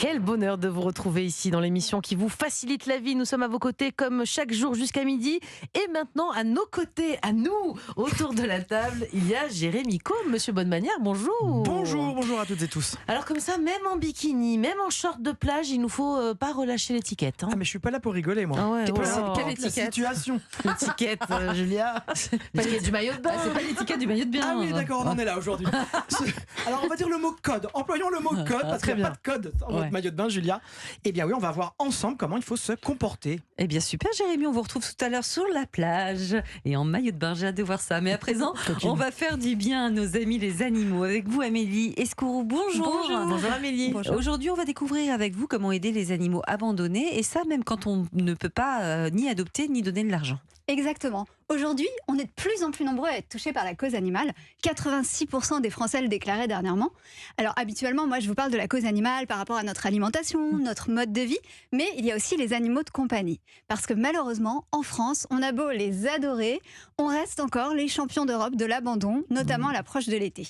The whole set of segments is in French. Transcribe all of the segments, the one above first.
Quel bonheur de vous retrouver ici dans l'émission qui vous facilite la vie. Nous sommes à vos côtés comme chaque jour jusqu'à midi. Et maintenant, à nos côtés, à nous, autour de la table, il y a Jérémy Combe. Monsieur Bonne Manière, bonjour. Bonjour à toutes et tous. Alors comme ça, même en bikini, même en short de plage, il nous faut pas relâcher l'étiquette. Ah mais je suis pas là pour rigoler moi. Ah ouais, Quelle oh. étiquette ? Situation. L'étiquette, Julia. L'étiquette du maillot de bain. C'est pas l'étiquette du maillot de bain. Ah oui d'accord, on en est là aujourd'hui. Alors on va dire le mot code. Employons le mot code parce qu'il n'y a pas de code dans votre maillot de bain, Julia. Eh bien oui, on va voir ensemble comment il faut se comporter. Eh bien super Jérémy, on vous retrouve tout à l'heure sur la plage et en maillot de bain, j'ai hâte de voir ça. Mais à présent, on va faire du bien à nos amis les animaux. Avec vous Amélie Escourou, bonjour. Bonjour Amélie. Bonjour. Aujourd'hui on va découvrir avec vous comment aider les animaux abandonnés et ça même quand on ne peut pas ni adopter ni donner de l'argent. Exactement. Aujourd'hui, on est de plus en plus nombreux à être touchés par la cause animale. 86% des Français le déclaraient dernièrement. Alors habituellement, moi je vous parle de la cause animale par rapport à notre alimentation, notre mode de vie, mais il y a aussi les animaux de compagnie. Parce que malheureusement, en France, on a beau les adorer, on reste encore les champions d'Europe de l'abandon, notamment à l'approche de l'été.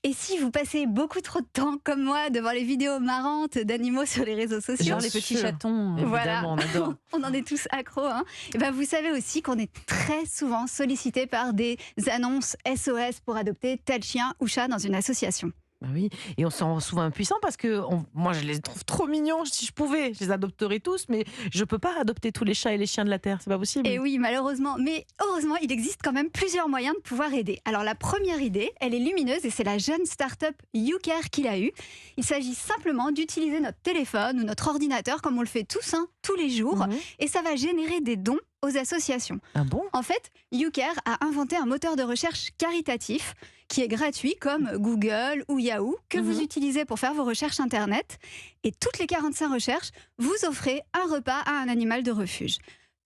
Et si vous passez beaucoup trop de temps, comme moi, devant les vidéos marrantes d'animaux sur les réseaux sociaux, genre les petits chatons, voilà, on adore. on en est tous accros. Et ben vous savez aussi qu'on est très souvent sollicité par des annonces SOS pour adopter tel chien ou chat dans une association. Bah oui, et on se sent souvent impuissant parce que moi je les trouve trop mignons. Si je pouvais, je les adopterais tous, mais je peux pas adopter tous les chats et les chiens de la terre, c'est pas possible. Et oui, malheureusement, mais heureusement, il existe quand même plusieurs moyens de pouvoir aider. Alors la première idée, elle est lumineuse et c'est la jeune start-up YouCare qui l'a eue. Il s'agit simplement d'utiliser notre téléphone ou notre ordinateur comme on le fait tous, tous les jours, et ça va générer des dons aux associations. Ah bon ? En fait, YouCare a inventé un moteur de recherche caritatif qui est gratuit comme Google ou Yahoo que vous utilisez pour faire vos recherches internet et toutes les 45 recherches, vous offrez un repas à un animal de refuge.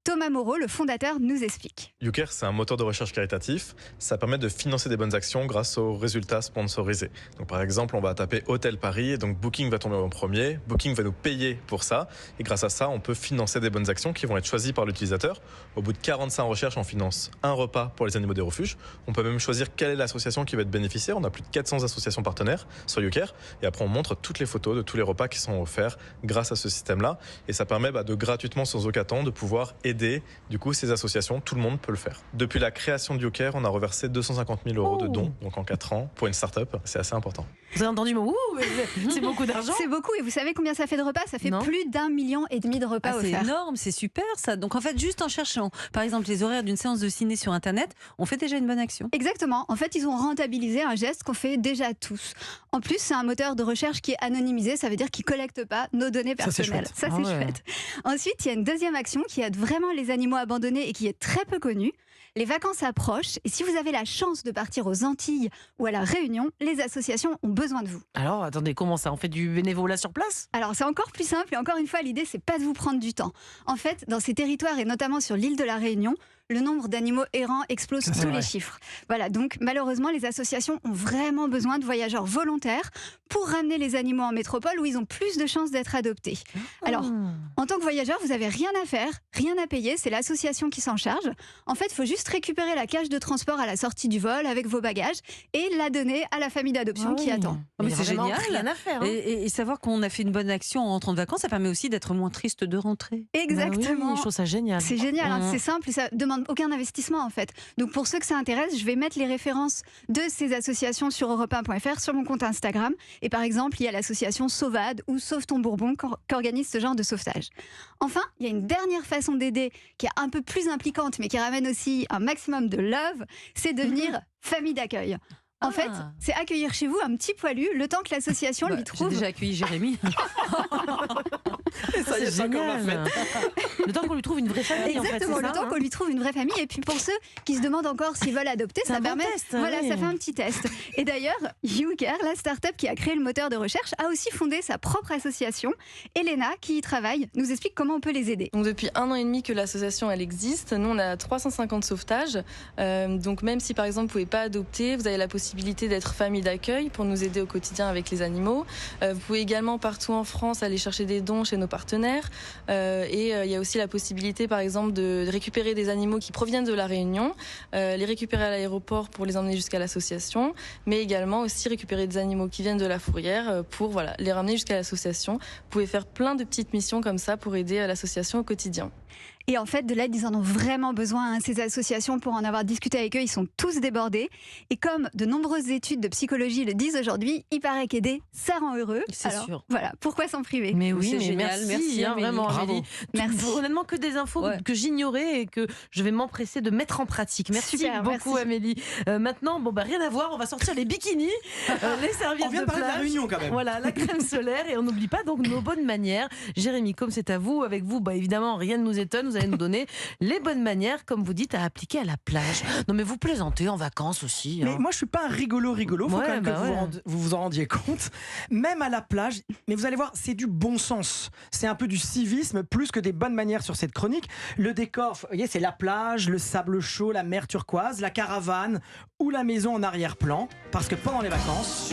Thomas Moreau, le fondateur, nous explique. YouCare, c'est un moteur de recherche caritatif. Ça permet de financer des bonnes actions grâce aux résultats sponsorisés. Donc, par exemple, on va taper Hôtel Paris et donc Booking va tomber en premier. Booking va nous payer pour ça. Et grâce à ça, on peut financer des bonnes actions qui vont être choisies par l'utilisateur. Au bout de 45 recherches, on finance un repas pour les animaux des refuges. On peut même choisir quelle est l'association qui va être bénéficiaire. On a plus de 400 associations partenaires sur YouCare. Et après, on montre toutes les photos de tous les repas qui sont offerts grâce à ce système-là. Et ça permet de gratuitement, sans aucun temps, de pouvoir aider du coup ces associations, tout le monde peut le faire. Depuis la création de YouCare, on a reversé 250 000 € de dons, donc en 4 ans, pour une start-up, c'est assez important. Vous avez entendu mon c'est beaucoup d'argent. C'est beaucoup, et vous savez combien ça fait de repas ? Ça fait plus d'1,5 million de repas offerts. C'est énorme, c'est super ça. Donc en fait, juste en cherchant, par exemple, les horaires d'une séance de ciné sur Internet, on fait déjà une bonne action. Exactement. En fait, ils ont rentabilisé un geste qu'on fait déjà tous. En plus, c'est un moteur de recherche qui est anonymisé, ça veut dire qu'il ne collecte pas nos données personnelles. Ça, c'est chouette. Ensuite, il y a une deuxième action qui aide vraiment les animaux abandonnés et qui est très peu connue. Les vacances approchent et si vous avez la chance de partir aux Antilles ou à la Réunion, les associations ont besoin de vous. Alors, attendez, comment ça ? On fait du bénévolat sur place ? Alors, c'est encore plus simple et encore une fois, l'idée, c'est pas de vous prendre du temps. En fait, dans ces territoires et notamment sur l'île de la Réunion, le nombre d'animaux errants explose tous les chiffres. Voilà, donc malheureusement, les associations ont vraiment besoin de voyageurs volontaires pour ramener les animaux en métropole où ils ont plus de chances d'être adoptés. Alors, en tant que voyageur, vous n'avez rien à faire, rien à payer, c'est l'association qui s'en charge. En fait, il faut juste récupérer la cage de transport à la sortie du vol avec vos bagages et la donner à la famille d'adoption qui attend. Mais c'est génial. Rien à faire. Et savoir qu'on a fait une bonne action en rentrant de vacances, ça permet aussi d'être moins triste de rentrer. Exactement. Bah oui, je trouve ça génial. C'est génial, c'est simple et ça demande aucun investissement en fait. Donc pour ceux que ça intéresse, je vais mettre les références de ces associations sur europe1.fr sur mon compte Instagram. Et par exemple, il y a l'association Sauvade ou Sauve ton Bourbon qui organise ce genre de sauvetage. Enfin, il y a une dernière façon d'aider qui est un peu plus impliquante mais qui ramène aussi un maximum de love, c'est devenir famille d'accueil. En fait, c'est accueillir chez vous un petit poilu le temps que l'association lui trouve... J'ai déjà accueilli Jérémy. Et ça, c'est génial. Le temps qu'on lui trouve une vraie famille. Exactement, en fait, le temps qu'on lui trouve une vraie famille. Et puis pour ceux qui se demandent encore s'ils veulent adopter, ça permet... Voilà, ça fait un petit test. Et d'ailleurs, YouCare, la start-up qui a créé le moteur de recherche, a aussi fondé sa propre association. Elena, qui y travaille, nous explique comment on peut les aider. Donc depuis 1 an et demi que l'association elle existe, nous on a 350 sauvetages. Donc même si par exemple vous ne pouvez pas adopter, vous avez la possibilité d'être famille d'accueil pour nous aider au quotidien avec les animaux. Vous pouvez également partout en France aller chercher des dons chez nos partenaires partenaires. Et il y a aussi la possibilité, par exemple, de récupérer des animaux qui proviennent de la Réunion, les récupérer à l'aéroport pour les emmener jusqu'à l'association, mais également aussi récupérer des animaux qui viennent de la fourrière pour les ramener jusqu'à l'association. Vous pouvez faire plein de petites missions comme ça pour aider l'association au quotidien. Et en fait, de l'aide, ils en ont vraiment besoin. Ces associations, pour en avoir discuté avec eux, ils sont tous débordés. Et comme de nombreuses études de psychologie le disent aujourd'hui, il paraît qu'aider, ça rend heureux. C'est sûr. Voilà, pourquoi s'en priver ? Mais oui, C'est mais génial. merci, Amélie. vraiment, Bravo. Amélie. Merci. Honnêtement, que des infos que j'ignorais et que je vais m'empresser de mettre en pratique. Merci Super, beaucoup, merci. Amélie. Maintenant, rien à voir, on va sortir les bikinis, les serviettes On vient de parler de la plage. Réunion quand même. Voilà, la crème solaire et on n'oublie pas donc nos bonnes manières. Jérémy Combe, c'est à vous. Avec vous, évidemment, rien ne nous étonne. Vous allez nous donner les bonnes manières, comme vous dites, à appliquer à la plage. Non, mais vous plaisantez en vacances aussi. Mais moi, je suis pas un rigolo. Faut Ouais, quand même que ouais. vous vous en rendiez compte. Même à la plage, mais vous allez voir, c'est du bon sens. C'est un peu du civisme plus que des bonnes manières sur cette chronique. Le décor, vous voyez, c'est la plage, le sable chaud, la mer turquoise, la caravane ou la maison en arrière-plan. Parce que pendant les vacances...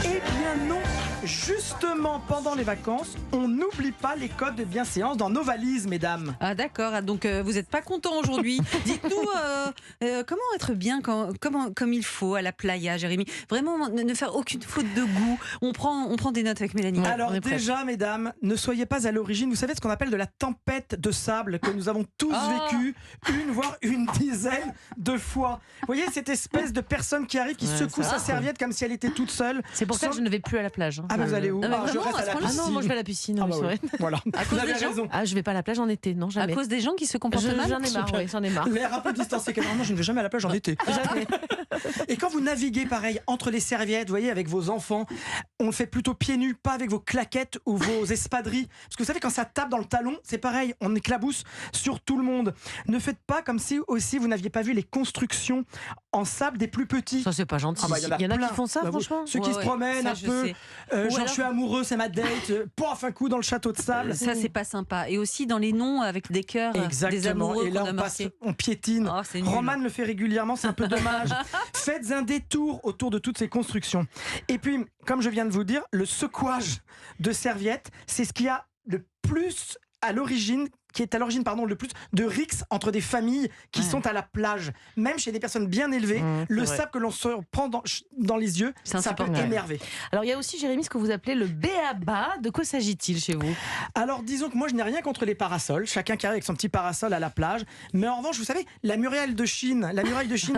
Eh bien non. Justement, pendant les vacances, on n'oublie pas les codes de bienséance dans nos valises, mesdames. Ah d'accord, donc vous n'êtes pas content aujourd'hui. Dites-nous comment être bien comme il faut à la playa, Jérémy. Vraiment ne faire aucune faute de goût. On prend des notes avec Mélanie. Alors On est prêts. déjà, mesdames, ne soyez pas à l'origine, vous savez ce qu'on appelle de la tempête de sable que nous avons tous vécu une, voire une dizaine de fois. Vous voyez cette espèce de personne qui arrive, qui secoue sa serviette comme si elle était toute seule. C'est pour ça que je ne vais plus à la plage. Ah, vous allez où? Non, mais Je vraiment, reste à la à ce point-là? piscine. Ah non, moi je vais à la piscine. Ah oui, bah c'est oui. vrai. Voilà. Vous avez des gens raison. Ah, je vais pas à la plage en été, non, À jamais. cause des gens qui se comportent mal. J'en ai marre, oui, j'en ai marre. L'air un peu distancé, car normalement je ne vais jamais à la plage en été. Jamais. Et quand vous naviguez pareil entre les serviettes, vous voyez, avec vos enfants, on le fait plutôt pieds nus, pas avec vos claquettes ou vos espadrilles. Parce que vous savez, quand ça tape dans le talon, c'est pareil, on éclabousse sur tout le monde. Ne faites pas comme si aussi vous n'aviez pas vu les constructions en sable des plus petits. Ça, c'est pas gentil. Ah bah, Il y en a plein. qui font ça, Bah, franchement. Ceux qui se promènent ça, un je peu, sais. genre alors- je suis amoureux, c'est ma date, pof, un coup dans le château de sable. Ça, c'est pas sympa. Et aussi dans les noms avec des cœurs des Exactement. amoureux Et là, qu'on a on passe, marqués. on piétine. Oh, c'est nul. Roman le fait régulièrement, c'est un peu dommage. Faites un détour autour de toutes ces constructions. Et puis, comme je viens de vous dire, le secouage de serviettes, c'est ce qui a le plus à l'origine, qui est à l'origine, le plus de rixes entre des familles qui sont à la plage. Même chez des personnes bien élevées, le vrai. sable que l'on se prend dans les yeux, C'est ça peut insupportable. énerver. Alors, il y a aussi, Jérémy, ce que vous appelez le b.a.-ba. De quoi s'agit-il chez vous? Alors disons que moi je n'ai rien contre les parasols, chacun qui arrive avec son petit parasol à la plage, mais en revanche vous savez, la muraille de Chine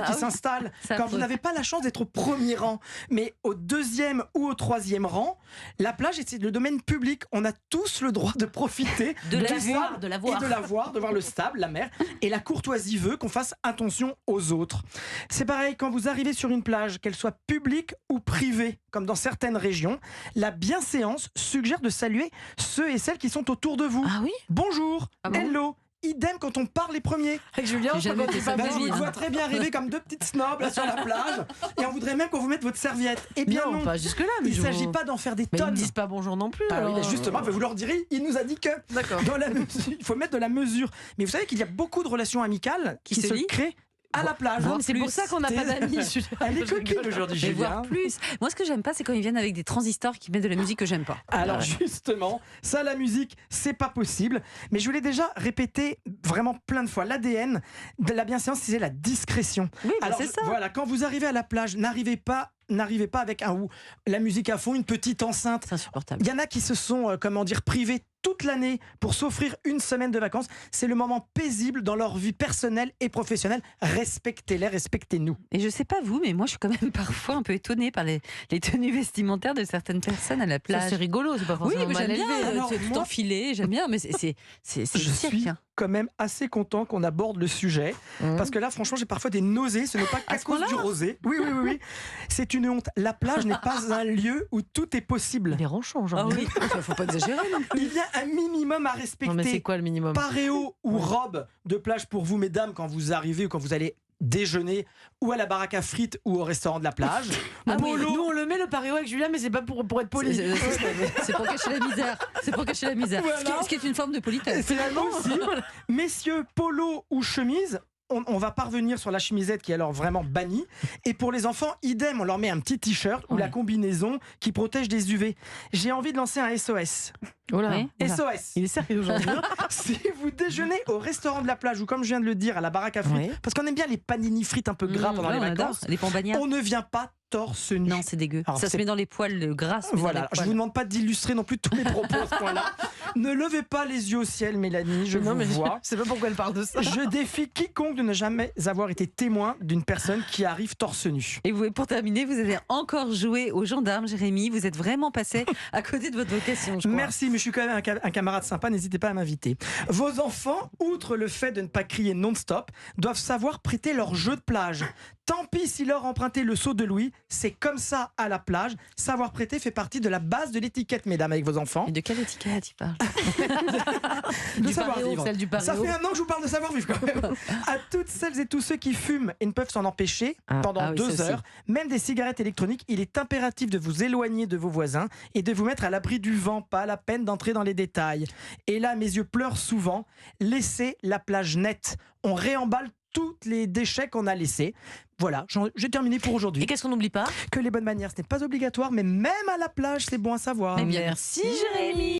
qui s'installe C'est quand affreux. vous n'avez pas la chance d'être au premier rang, mais au deuxième ou au troisième rang, la plage c'est le domaine public, on a tous le droit de profiter De la du voir, sable de la et voir. de la voir, de voir le sable, la mer, et la courtoisie veut qu'on fasse attention aux autres. C'est pareil quand vous arrivez sur une plage, qu'elle soit publique ou privée, comme dans certaines régions, la bienséance suggère de saluer ceux et celles qui sont autour de vous. Ah oui? Bonjour, Ah bon hello, idem quand on parle les premiers. Avec Julien, J'ai jamais fait ça de Ben, ma je vie, vous hein. vois très bien arriver comme deux petites snobs là sur la plage, et on voudrait même qu'on vous mette votre serviette. Eh bien non, pas jusque-là. Mais il ne s'agit pas d'en faire des Mais ils ne tonnes. disent pas bonjour non plus. Ah oui, alors. justement, vous leur direz, il nous a dit que D'accord. dans la mesure, il faut mettre de la mesure. Mais vous savez qu'il y a beaucoup de relations amicales qui se lient créent à la plage. Non, mais c'est pour ça qu'on n'a pas d'amis. Elle est coquine aujourd'hui, Et voir Julien. plus. Moi, ce que j'aime pas, c'est quand ils viennent avec des transistors qui mettent de la musique que j'aime pas. Alors justement, ça la musique, c'est pas possible. Mais je vous l'ai déjà répété vraiment plein de fois. L'ADN de la bienséance, c'est la discrétion. Oui, bah, Alors c'est ça. voilà, quand vous arrivez à la plage, n'arrivez pas avec la musique à fond, une petite enceinte. C'est insupportable. Il y en a qui se sont, privés toute l'année pour s'offrir une semaine de vacances. C'est le moment paisible dans leur vie personnelle et professionnelle. Respectez-les, respectez-nous. Et je sais pas vous, mais moi, je suis quand même parfois un peu étonnée par les tenues vestimentaires de certaines personnes à la Ça, plage. c'est rigolo, c'est pas Oui, forcément mais mal j'aime bien. élevé. Alors, C'est tout moi- enfilé, j'aime bien, mais c'est Je cirque. suis quand même assez content qu'on aborde le sujet. Parce que là, franchement, j'ai parfois des nausées. Ce n'est pas qu'à ce cause du rosé. Oui. C'est une honte. La plage n'est pas un lieu où tout est possible. Il est ronchon, Ah genre. oui, faut pas exagérer non plus. Il y a un minimum à Non, mais c'est respecter. quoi le minimum? Paréo ou robe de plage pour vous, mesdames, quand vous arrivez ou quand vous allez déjeuner ou à la baraque à frites ou au restaurant de la plage. Ah oui, Polo, nous on le met le paréo avec Julien, mais c'est pas pour être poli. C'est pour cacher la misère. C'est pour cacher la misère. Voilà. Ce qui est une forme de politesse. finalement aussi, messieurs, polo ou chemise, on va parvenir sur la chemisette qui est alors vraiment bannie. Et pour les enfants, idem, on leur met un petit t-shirt ou la combinaison qui protège des UV. J'ai envie de lancer un SOS. Oh là. Ouais. SOS. Il est sérieux aujourd'hui. Si vous déjeunez au restaurant de la plage ou comme je viens de le dire à la baraque à frites, Oui. parce qu'on aime bien les panini frites un peu gras pendant les on adore. vacances, Les pambagnats. on ne vient pas torse nu. Non, c'est dégueu. Alors, ça se c'est- met dans les poils grasses. mais dans Voilà, les je poils. vous demande pas d'illustrer non plus tous mes propos à ce point-là. Ne levez pas les yeux au ciel, Mélanie, je Non, vous mais vois. je sais pas pourquoi elle parle de ça. Je défie quiconque de ne jamais avoir été témoin d'une personne qui arrive torse nu. Et pour terminer, vous avez encore joué aux gendarmes, Jérémy. Vous êtes vraiment passé à côté de votre vocation, je crois. Merci, mais je suis quand même un camarade sympa, n'hésitez pas à m'inviter. Vos enfants, outre le fait de ne pas crier non-stop, doivent savoir prêter leur jeu de plage. Tant pis si leur emprunter le seau de Louis, c'est comme ça à la plage. Savoir prêter fait partie de la base de l'étiquette, mesdames, avec vos enfants. Et de quelle étiquette il parle De Du savoir paréo, vivre. celle du Ça paréo. fait un an que je vous parle de savoir-vivre quand même. À toutes celles et tous ceux qui fument et ne peuvent s'en empêcher pendant oui, 2 ça aussi. heures, même des cigarettes électroniques, il est impératif de vous éloigner de vos voisins et de vous mettre à l'abri du vent. Pas la peine d'entrer dans les détails. Et là, mes yeux pleurent souvent. Laissez la plage nette. On réemballe tous les déchets qu'on a laissés. Voilà, j'ai terminé pour Et aujourd'hui. qu'est-ce qu'on n'oublie pas Que les bonnes manières, ce n'est pas obligatoire, mais même à la plage, c'est bon à savoir. Eh bien, merci Jérémy.